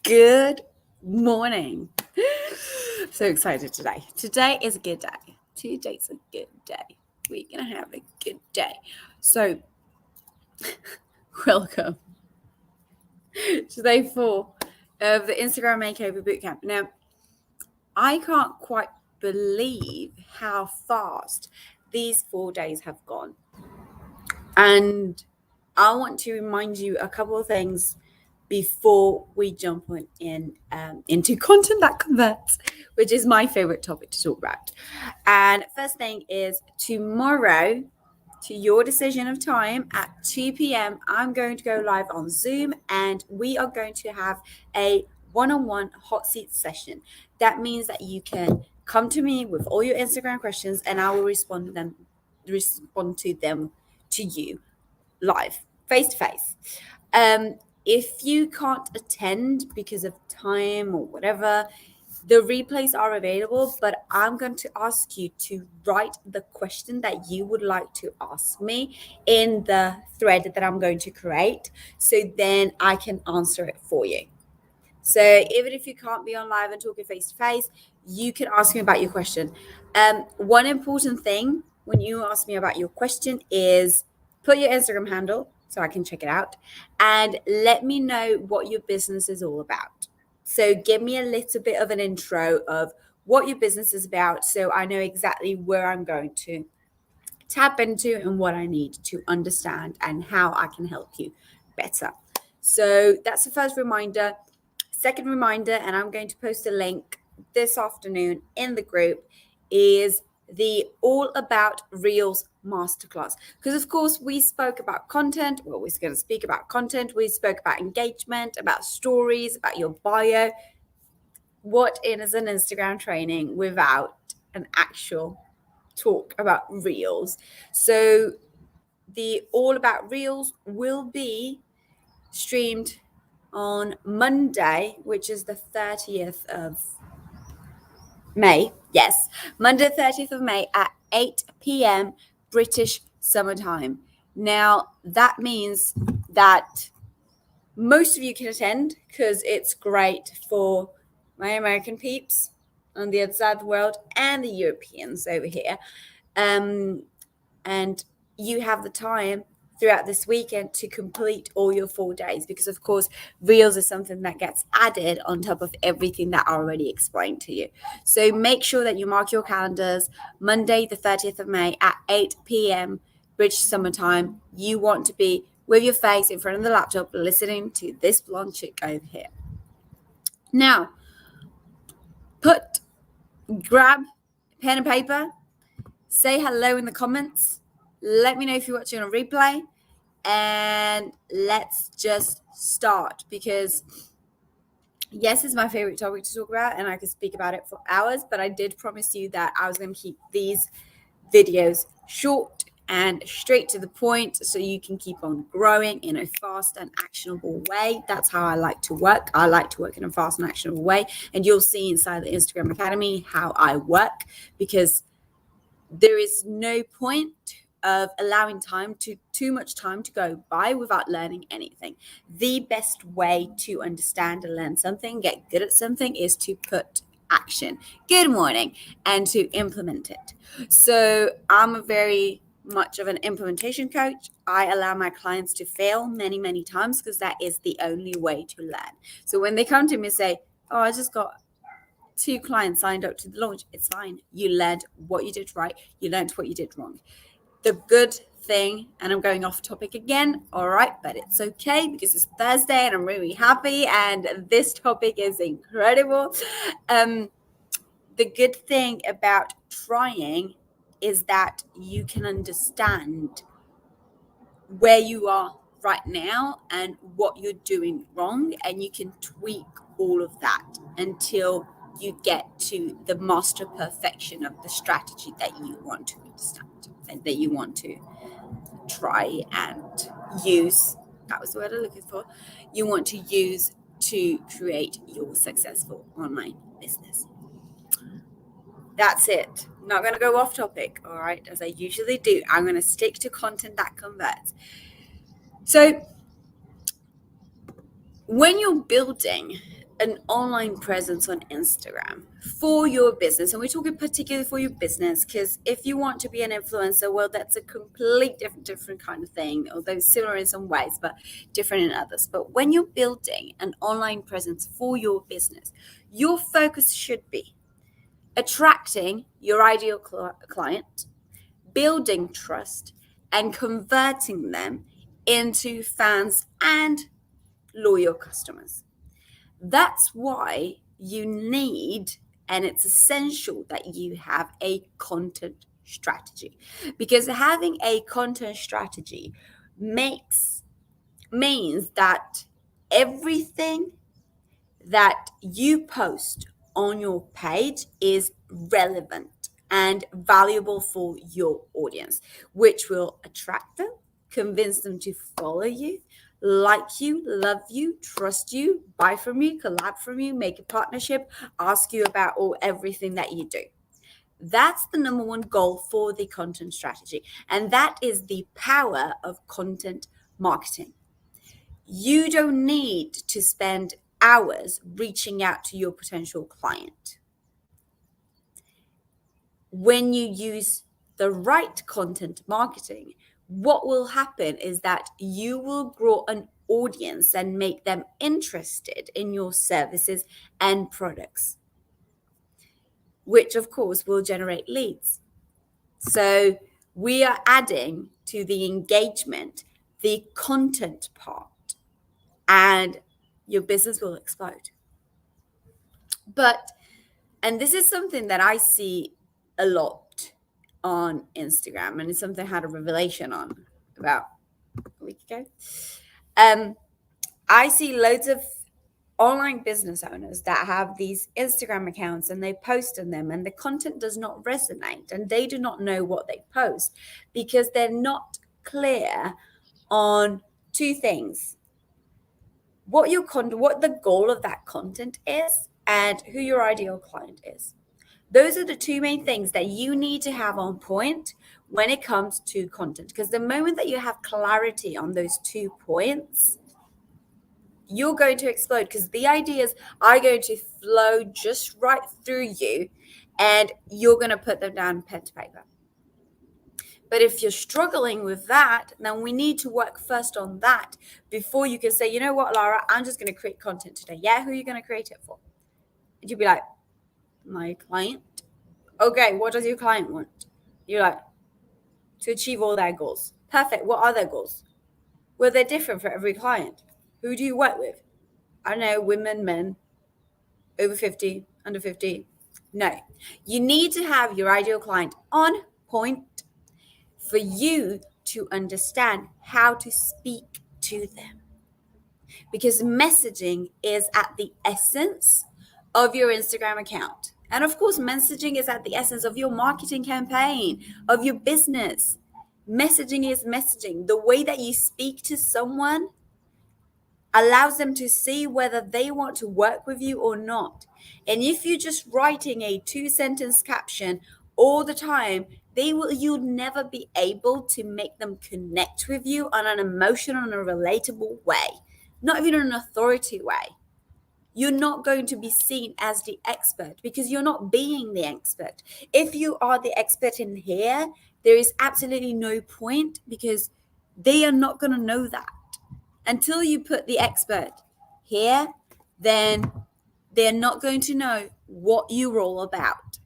Good morning. So excited today. Today is a good day. Today's a good day. We're going to have a good day. So, welcome to day 4 of the Instagram Makeover Bootcamp. Now, I can't quite believe how fast these 4 days have gone. And I want to remind you a couple of things before we jump on into content that converts, which is my favorite topic to talk about. And first thing is tomorrow, to your decision of time at 2 p.m., I'm going to go live on Zoom and we are going to have a one-on-one hot seat session. That means that you can come to me with all your Instagram questions and I will respond to them to you live, face to face. If you can't attend because of time or whatever, the replays are available, but I'm going to ask you to write the question that you would like to ask me in the thread that I'm going to create, so then I can answer it for you. So even if you can't be on live and talking face to face, you can ask me about your question. One important thing when you ask me about your question is put your Instagram handle so I can check it out and let me know what your business is all about. So give me a little bit of an intro of what your business is about so I know exactly where I'm going to tap into and what I need to understand and how I can help you better. So that's the first reminder. Second reminder, and I'm going to post a link this afternoon in the group, is the All About Reels Masterclass. Because, of course, we spoke about content. We're always going to speak about content. We spoke about engagement, about stories, about your bio. What is an Instagram training without an actual talk about Reels? So the All About Reels will be streamed on Monday, which is the 30th of May. Yes, Monday, 30th of May at 8 p.m. British summertime. Now, that means that most of you can attend because it's great for my American peeps on the other side of the world and the Europeans over here. And you have the time throughout this weekend to complete all your 4 days because, of course, Reels is something that gets added on top of everything that I already explained to you. So make sure that you mark your calendars Monday, the 30th of May at 8 p.m. British summertime. You want to be with your face in front of the laptop listening to this blonde chick over here. Now, grab pen and paper, say hello in the comments, let me know if you're watching on a replay, and let's just start because yes, it's my favorite topic to talk about and I could speak about it for hours, but I did promise you that I was going to keep these videos short and straight to the point so you can keep on growing in a fast and actionable way. That's how I like to work. I like to work in a fast and actionable way, and you'll see inside the Instagram Academy how I work, because there is no point of allowing too much time to go by without learning anything. The best way to understand and learn something, get good at something, is to put action, good morning, and to implement it. So I'm a very much of an implementation coach. I allow my clients to fail many, many times because that is the only way to learn. So when they come to me and say, oh, I just got 2 clients signed up to the launch, it's fine. You learned what you did right. You learned what you did wrong. The good thing, and I'm going off topic again, all right, but it's okay because it's Thursday and I'm really happy and this topic is incredible. The good thing about trying is that you can understand where you are right now and what you're doing wrong, and you can tweak all of that until you get to the master perfection of the strategy that you want to understand and that you want to try and use. That was the word I'm looking for. You want to use to create your successful online business. That's it. I'm not going to go off topic, all right, as I usually do. I'm going to stick to content that converts. So when you're building an online presence on Instagram for your business, and we're talking particularly for your business, because if you want to be an influencer, well, that's a complete different kind of thing, although similar in some ways, but different in others. But when you're building an online presence for your business, your focus should be attracting your ideal client, building trust, and converting them into fans and loyal customers. That's why you need, and it's essential that you have a content strategy, because having a content strategy means that everything that you post on your page is relevant and valuable for your audience, which will attract them, convince them to follow you, like you, love you, trust you, buy from you, collab from you, make a partnership, ask you about everything that you do. That's the number one goal for the content strategy. And that is the power of content marketing. You don't need to spend hours reaching out to your potential client. When you use the right content marketing, what will happen is that you will grow an audience and make them interested in your services and products, which of course will generate leads. So we are adding to the engagement the content part, and your business will explode. And this is something that I see a lot on Instagram, and it's something I had a revelation on about a week ago. I see loads of online business owners that have these Instagram accounts and they post on them, and the content does not resonate, and they do not know what they post because they're not clear on two things: what the goal of that content is, and who your ideal client is. Those are the two main things that you need to have on point when it comes to content, because the moment that you have clarity on those 2 points, you're going to explode, because the ideas are going to flow just right through you and you're going to put them down pen to paper. But if you're struggling with that, then we need to work first on that before you can say, you know what, Lara, I'm just going to create content today. Yeah, who are you going to create it for? And you'd be like, my client. Okay, what does your client want? You're like, to achieve all their goals. Perfect. What are their goals? Well, they're different for every client. Who do you work with? I don't know, women, men, over 50, under 50. No, you need to have your ideal client on point for you to understand how to speak to them. Because messaging is at the essence of your Instagram account. And of course, messaging is at the essence of your marketing campaign, of your business. Messaging is messaging. The way that you speak to someone allows them to see whether they want to work with you or not. And if you're just writing a 2-sentence caption all the time, you'll never be able to make them connect with you on an emotional and a relatable way, not even an authority way. You're not going to be seen as the expert because you're not being the expert. If you are the expert in here, there is absolutely no point, because they are not going to know that. Until you put the expert here, then they're not going to know what you're all about.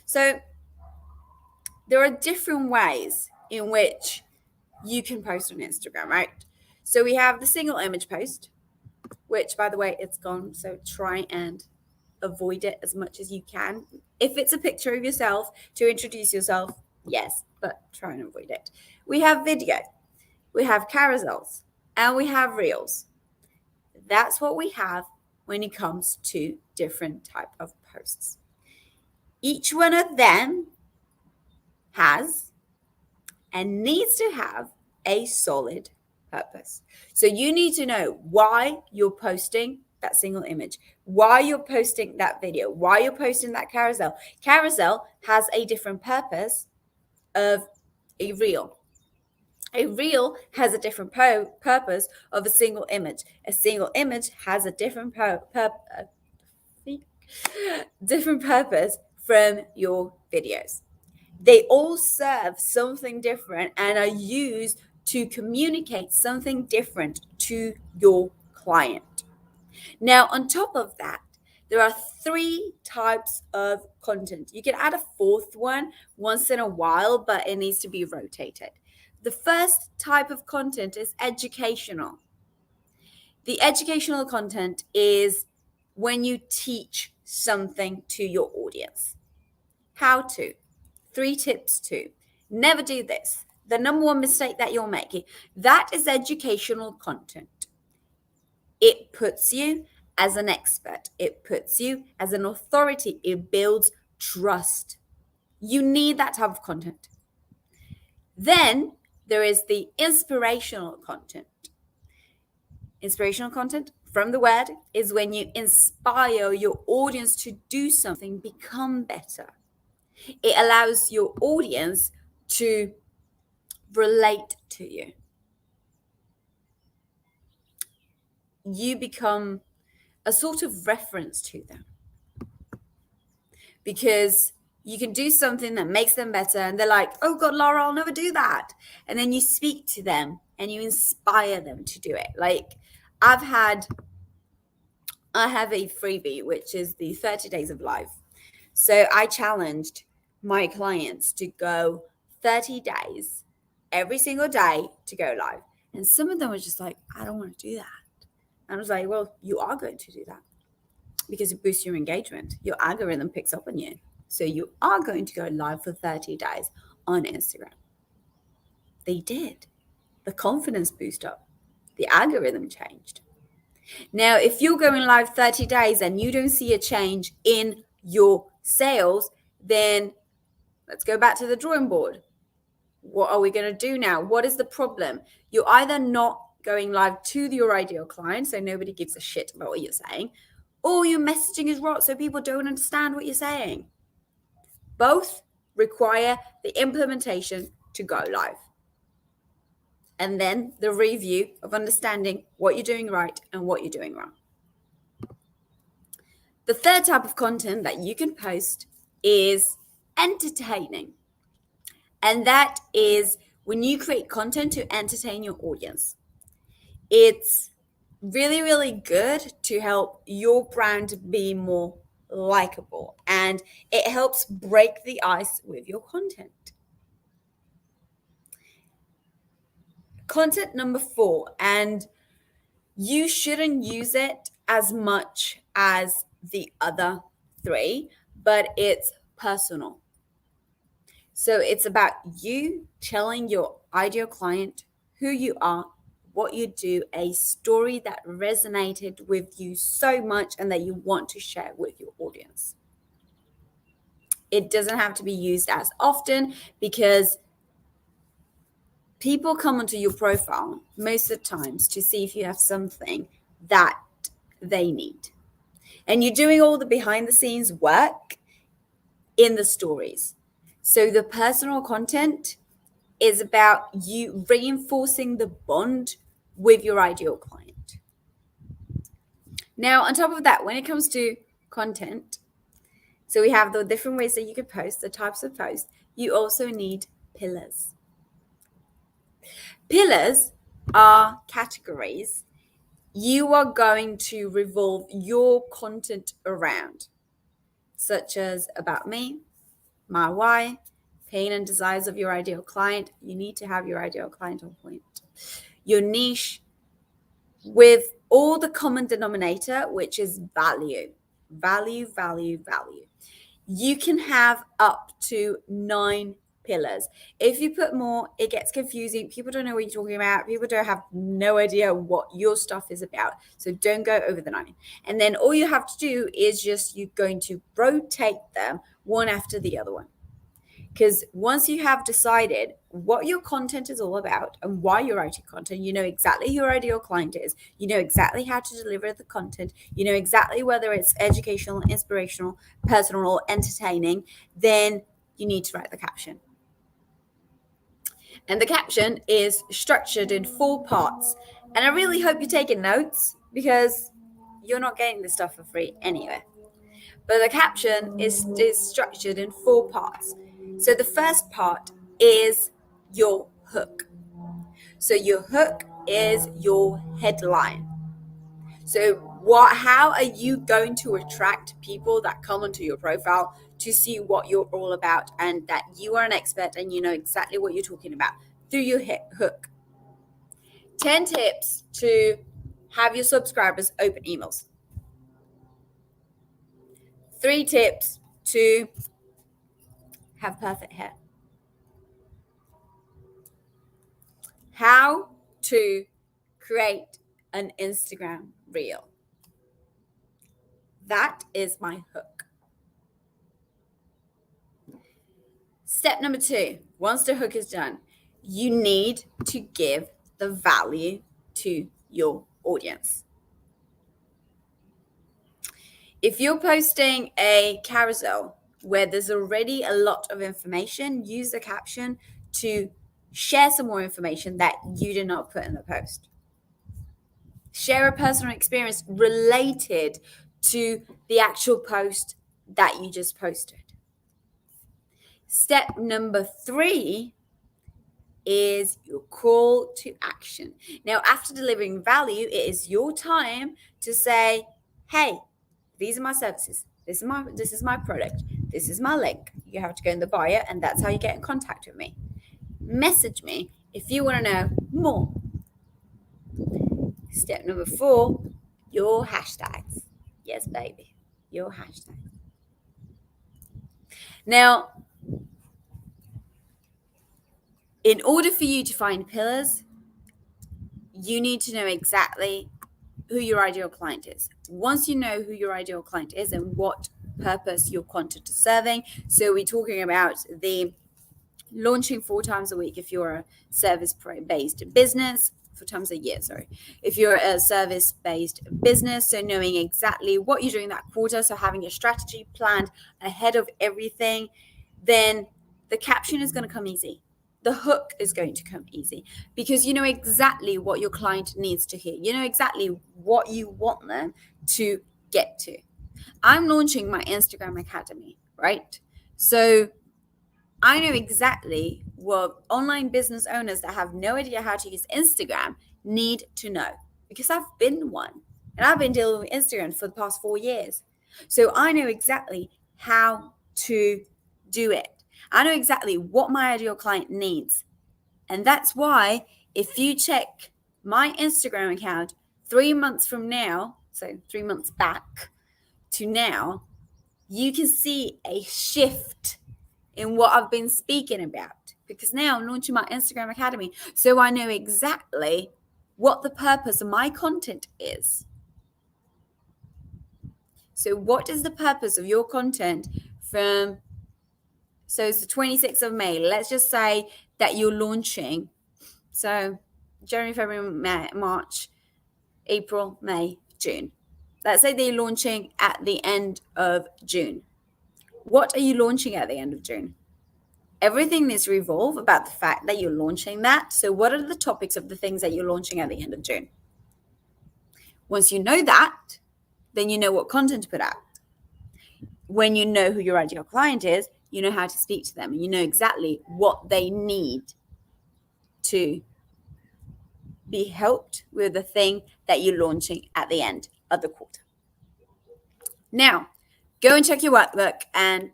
So there are different ways in which you can post on Instagram, right? So we have the single image post, which, by the way, it's gone. So try and avoid it as much as you can. If it's a picture of yourself to introduce yourself, yes, but try and avoid it. We have video, we have carousels, and we have reels. That's what we have when it comes to different type of posts. Each one of them has and needs to have a solid purpose. So you need to know why you're posting that single image, why you're posting that video, why you're posting that carousel. Carousel has a different purpose of a reel. A reel has a different purpose of a single image. A single image has a different different purpose from your videos. They all serve something different and are used to communicate something different to your client. Now, on top of that, there are 3 types of content. You can add a 4th one once in a while, but it needs to be rotated. The first type of content is educational. The educational content is when you teach something to your audience. How to. 3 tips to. Never do this. The number one mistake that you're making. That is educational content. It puts you as an expert. It puts you as an authority. It builds trust. You need that type of content. Then there is the inspirational content. Inspirational content, from the word, is when you inspire your audience to do something, become better. It allows your audience to relate to you. You become a sort of reference to them because you can do something that makes them better and they're like, oh God, Laura, I'll never do that. And then you speak to them and you inspire them to do it. Like I have a freebie, which is the 30 days of life. So I challenged my clients to go 30 days every single day to go live. And some of them were just like, I don't want to do that. And I was like, well, you are going to do that because it boosts your engagement. Your algorithm picks up on you. So you are going to go live for 30 days on Instagram. They did. The confidence boost up. The algorithm changed. Now, if you're going live 30 days and you don't see a change in your sales, then let's go back to the drawing board. What are we going to do now? What is the problem? You're either not going live to your ideal client, so nobody gives a shit about what you're saying, or your messaging is rot, so people don't understand what you're saying. Both require the implementation to go live. And then the review of understanding what you're doing right and what you're doing wrong. The third type of content that you can post is entertaining. And that is when you create content to entertain your audience. It's really, really good to help your brand be more likable, and it helps break the ice with your content. Content number 4, and you shouldn't use it as much as the other 3, but it's personal. So it's about you telling your ideal client who you are, what you do, a story that resonated with you so much and that you want to share with your audience. It doesn't have to be used as often because people come onto your profile most of the times to see if you have something that they need. And you're doing all the behind the scenes work in the stories. So the personal content is about you reinforcing the bond with your ideal client. Now, on top of that, when it comes to content, so we have the different ways that you can post, the types of posts, you also need pillars. Pillars are categories you are going to revolve your content around, such as about me, my why, pain and desires of your ideal client. You need to have your ideal client on point. Your niche, with all the common denominator, which is value. Value, value, value. You can have up to 9 pillars. If you put more, it gets confusing. People don't know what you're talking about. People don't have no idea what your stuff is about. So don't go over the 9. And then all you have to do is just you're going to rotate them one after the other one. Because once you have decided what your content is all about and why you're writing content, you know exactly who your ideal client is. You know exactly how to deliver the content. You know exactly whether it's educational, inspirational, personal, or entertaining. Then you need to write the caption. And the caption is structured in 4 parts. And I really hope you're taking notes because you're not getting this stuff for free anyway. But the caption is structured in 4 parts. So the first part is your hook. So your hook is your headline. So how are you going to attract people that come onto your profile to see what you're all about and that you are an expert and you know exactly what you're talking about through your hook? 10 tips to have your subscribers open emails. 3 tips to have perfect hair. How to create an Instagram reel. That is my hook. Step number 2, once the hook is done, you need to give the value to your audience. If you're posting a carousel where there's already a lot of information, use the caption to share some more information that you did not put in the post. Share a personal experience related to the actual post that you just posted. Step number 3 is your call to action. Now, after delivering value, it is your time to say, hey, these are my services. This is my product. This is my link. You have to go in the bio, and that's how you get in contact with me. Message me if you want to know more. Step number 4, your hashtags. Yes, baby, your hashtags. Now, in order for you to find pillars, you need to know exactly who your ideal client is. Once you know who your ideal client is and what purpose your content is serving, so we're talking about the launching 4 times a week if you're a service-based business, 4 times a year, sorry. If you're a service-based business, so knowing exactly what you're doing that quarter, so having a strategy planned ahead of everything, then the caption is going to come easy. The hook is going to come easy because you know exactly what your client needs to hear. You know exactly what you want them to get to. I'm launching my Instagram Academy, right? So I know exactly what online business owners that have no idea how to use Instagram need to know because I've been one and I've been dealing with Instagram for the past 4 years. So I know exactly how to do it. I know exactly what my ideal client needs. And that's why if you check my Instagram account 3 months from now, so 3 months back to now, you can see a shift in what I've been speaking about because now I'm launching my Instagram Academy. So I know exactly what the purpose of my content is. So what is the purpose of your content so it's the 26th of May. Let's just say that you're launching. So January, February, March, April, May, June. Let's say they're launching at the end of June. What are you launching at the end of June? Everything is revolve about the fact that you're launching that. So what are the topics of the things that you're launching at the end of June? Once you know that, then you know what content to put out. When you know who your ideal client is, you know how to speak to them and you know exactly what they need to be helped with the thing that you're launching at the end of the quarter. Now, go and check your workbook and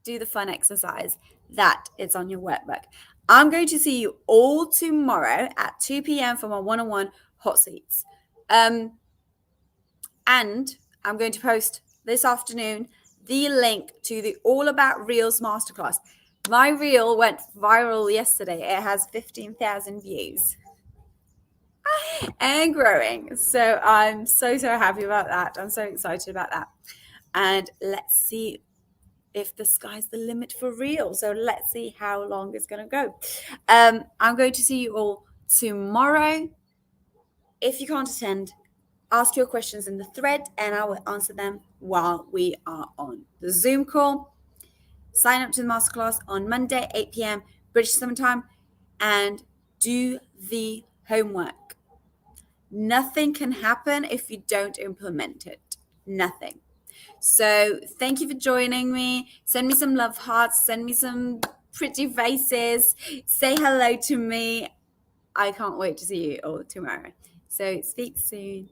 do the fun exercise that is on your workbook. I'm going to see you all tomorrow at 2 p.m. for my one-on-one hot seats. And I'm going to post this afternoon the link to the All About Reels Masterclass. My reel went viral yesterday. It has 15,000 views and growing. So I'm so happy about that. I'm so excited about that. And let's see if the sky's the limit for real. So let's see how long it's going to go. I'm going to see you all tomorrow. If you can't attend, ask your questions in the thread and I will answer them while we are on the Zoom call. Sign up to the masterclass on Monday, 8 p.m. British Summertime, and do the homework. Nothing can happen if you don't implement it. Nothing. So thank you for joining me. Send me some love hearts. Send me some pretty faces. Say hello to me. I can't wait to see you all tomorrow. So speak soon.